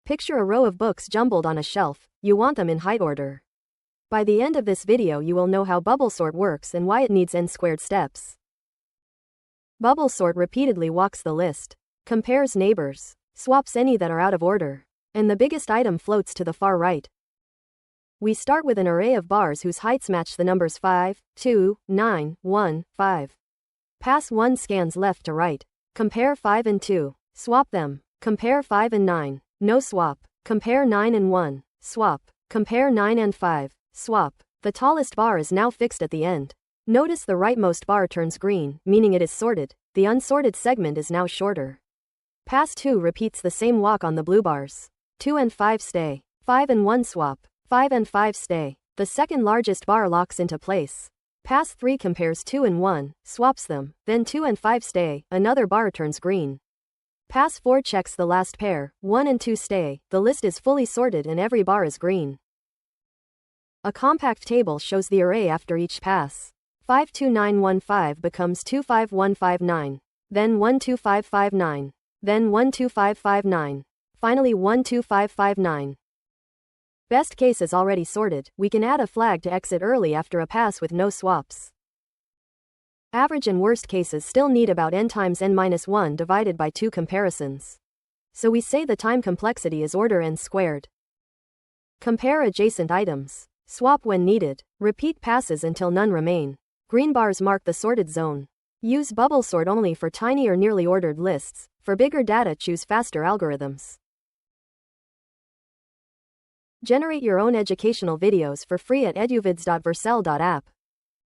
Picture a row of books jumbled on a shelf. You want them in height order. By the end of this video you will know how bubble sort works and why it needs n² steps. Bubble sort repeatedly walks the list, compares neighbors, swaps any that are out of order, and the biggest item floats to the far right. We start with an array of bars whose heights match the numbers 5, 2, 9, 1, 5. Pass 1 scans left to right. Compare 5 and 2. Swap them. Compare 5 and 9. No swap. Compare 9 and 1. Swap. Compare 9 and 5. Swap. The tallest bar is now fixed at the end. Notice the rightmost bar turns green, meaning it is sorted. The unsorted segment is now shorter. Pass 2 repeats the same walk on the blue bars. 2 and 5 stay. 5 and 1 swap. 5 and 5 stay. The second largest bar locks into place. Pass 3 compares 2 and 1, swaps them, then 2 and 5 stay, another bar turns green. Pass 4 checks the last pair, 1 and 2 stay, the list is fully sorted and every bar is green. A compact table shows the array after each pass. 52915 becomes 25159, then 12559, then 12559, finally 12559. Best case is already sorted. We can add a flag to exit early after a pass with no swaps. Average and worst cases still need about n times n-1 divided by 2 comparisons. So we say the time complexity is order n². Compare adjacent items. Swap when needed. Repeat passes until none remain. Green bars mark the sorted zone. Use bubble sort only for tiny or nearly ordered lists. For bigger data, choose faster algorithms. Generate your own educational videos for free at eduvids.vercel.app.